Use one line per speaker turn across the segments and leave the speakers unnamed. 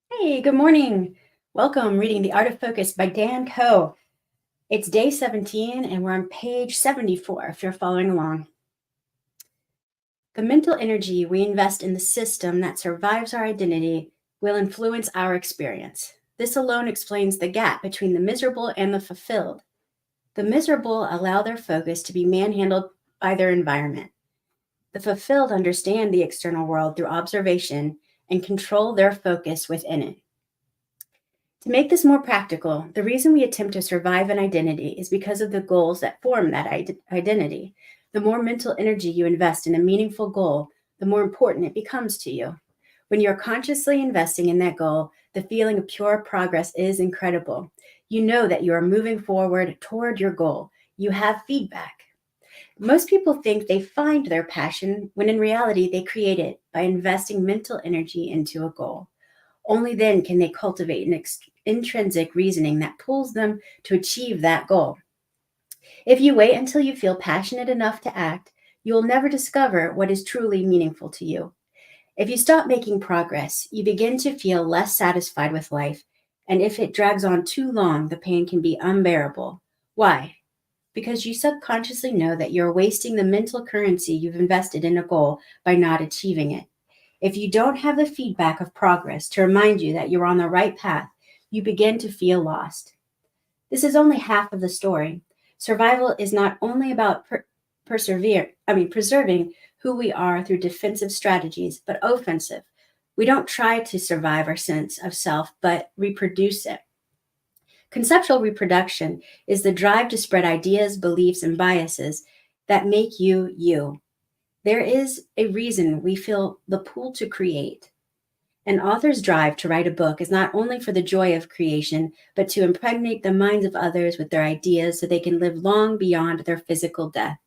Hey, good morning. Welcome, reading The Art of Focus by Dan Coe. It's day 17, and we're on page 74 if you're following along. The mental energy we invest in the system that survives our identity will influence our experience. This alone explains the gap between the miserable and the fulfilled. The miserable allow their focus to be manhandled by their environment. The fulfilled understand the external world through observation and control their focus within it. To make this more practical, the reason we attempt to survive an identity is because of the goals that form that identity. The more mental energy you invest in a meaningful goal, the more important it becomes to you. When you're consciously investing in that goal, the feeling of pure progress is incredible. You know that you are moving forward toward your goal. You have feedback. Most people think they find their passion when in reality they create it by investing mental energy into a goal. Only then can they cultivate an intrinsic reasoning that pulls them to achieve that goal. If you wait until you feel passionate enough to act, you will never discover what is truly meaningful to you. If you stop making progress, you begin to feel less satisfied with life, and if it drags on too long, the pain can be unbearable. Why? Because you subconsciously know that you're wasting the mental currency you've invested in a goal by not achieving it. If you don't have the feedback of progress to remind you that you're on the right path, you begin to feel lost. This is only half of the story. Survival is not only about preserving who we are through defensive strategies, but offensive. We don't try to survive our sense of self, but reproduce it. Conceptual reproduction is the drive to spread ideas, beliefs, and biases that make you you. There is a reason we feel the pull to create. An author's drive to write a book is not only for the joy of creation, but to impregnate the minds of others with their ideas so they can live long beyond their physical death.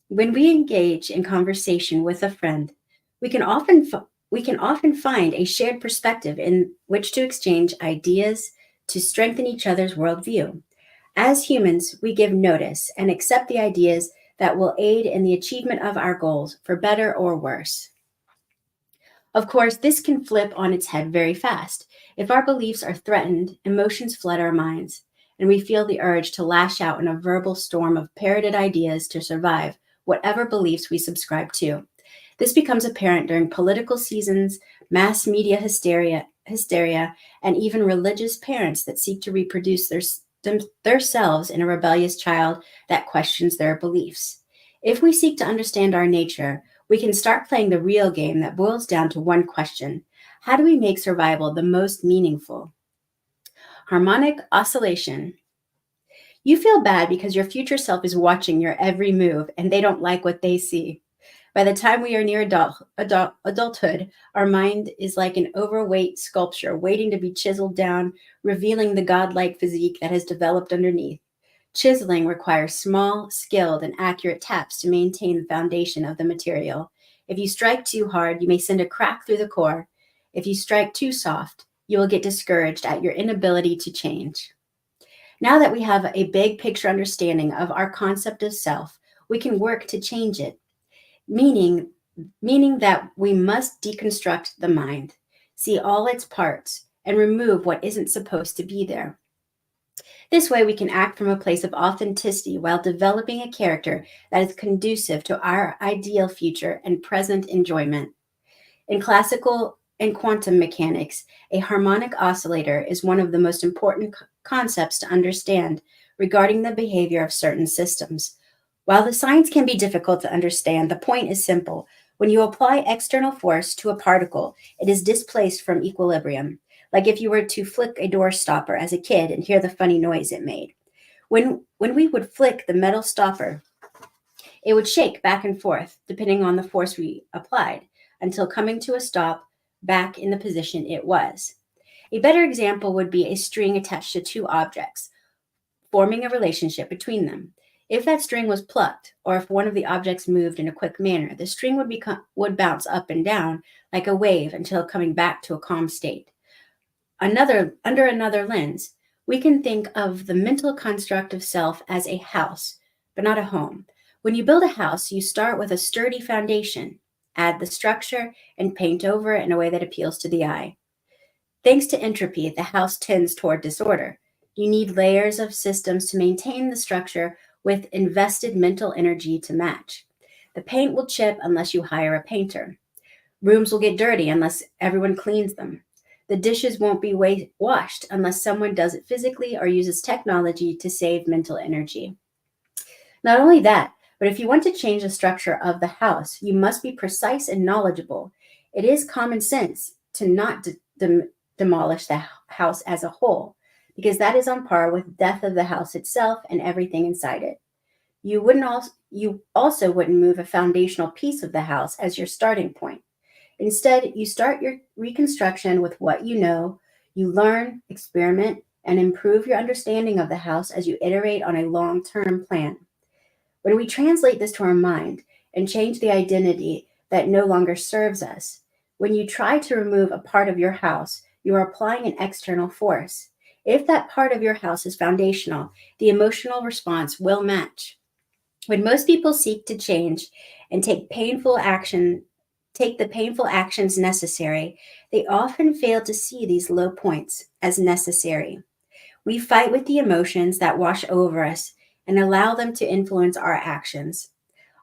When we engage in conversation with a friend, we can often find a shared perspective in which to exchange ideas to strengthen each other's worldview. As humans, we give notice and accept the ideas that will aid in the achievement of our goals, for better or worse. Of course, this can flip on its head very fast. If our beliefs are threatened, emotions flood our minds, and we feel the urge to lash out in a verbal storm of parroted ideas to survive whatever beliefs we subscribe to. This becomes apparent during political seasons, mass media hysteria, and even religious parents that seek to reproduce themselves in a rebellious child that questions their beliefs. If we seek to understand our nature, we can start playing the real game that boils down to one question: how do we make survival the most meaningful? Harmonic oscillation. You feel bad because your future self is watching your every move and they don't like what they see. By the time we are near adulthood, our mind is like an overweight sculpture waiting to be chiseled down, revealing the godlike physique that has developed underneath. Chiseling requires small, skilled, and accurate taps to maintain the foundation of the material. If you strike too hard, you may send a crack through the core. If you strike too soft, you will get discouraged at your inability to change. Now that we have a big picture understanding of our concept of self, we can work to change it, meaning that we must deconstruct the mind, see all its parts, and remove what isn't supposed to be there. This way, we can act from a place of authenticity while developing a character that is conducive to our ideal future and present enjoyment. In classical and quantum mechanics, a harmonic oscillator is one of the most important concepts to understand regarding the behavior of certain systems. While the science can be difficult to understand, the point is simple. When you apply external force to a particle, it is displaced from equilibrium, like if you were to flick a door stopper as a kid and hear the funny noise it made. When we would flick the metal stopper, it would shake back and forth, depending on the force we applied, until coming to a stop back in the position it was. A better example would be a string attached to two objects, forming a relationship between them. If that string was plucked, or if one of the objects moved in a quick manner, the string would bounce up and down like a wave until coming back to a calm state. Under another lens, we can think of the mental construct of self as a house, but not a home. When you build a house, you start with a sturdy foundation, add the structure, and paint over it in a way that appeals to the eye. Thanks to entropy, the house tends toward disorder. You need layers of systems to maintain the structure with invested mental energy to match. The paint will chip unless you hire a painter. Rooms will get dirty unless everyone cleans them. The dishes won't be washed unless someone does it physically or uses technology to save mental energy. Not only that, but if you want to change the structure of the house, you must be precise and knowledgeable. It is common sense to not demolish the house as a whole, because that is on par with death of the house itself and everything inside it. You also wouldn't move a foundational piece of the house as your starting point. Instead, you start your reconstruction with what you know, you learn, experiment, and improve your understanding of the house as you iterate on a long-term plan. When we translate this to our mind and change the identity that no longer serves us, when you try to remove a part of your house, you are applying an external force. If that part of your house is foundational, the emotional response will match. When most people seek to change and take the painful actions necessary, they often fail to see these low points as necessary. We fight with the emotions that wash over us and allow them to influence our actions.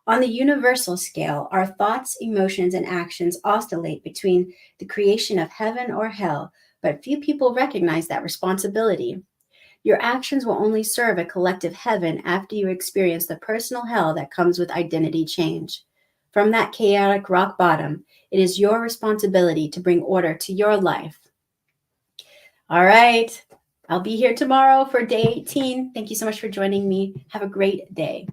On the universal scale, our thoughts, emotions, and actions oscillate between the creation of heaven or hell, but few people recognize that responsibility. Your actions will only serve a collective heaven after you experience the personal hell that comes with identity change. From that chaotic rock bottom, it is your responsibility to bring order to your life. All right. I'll be here tomorrow for day 18. Thank you so much for joining me. Have a great day.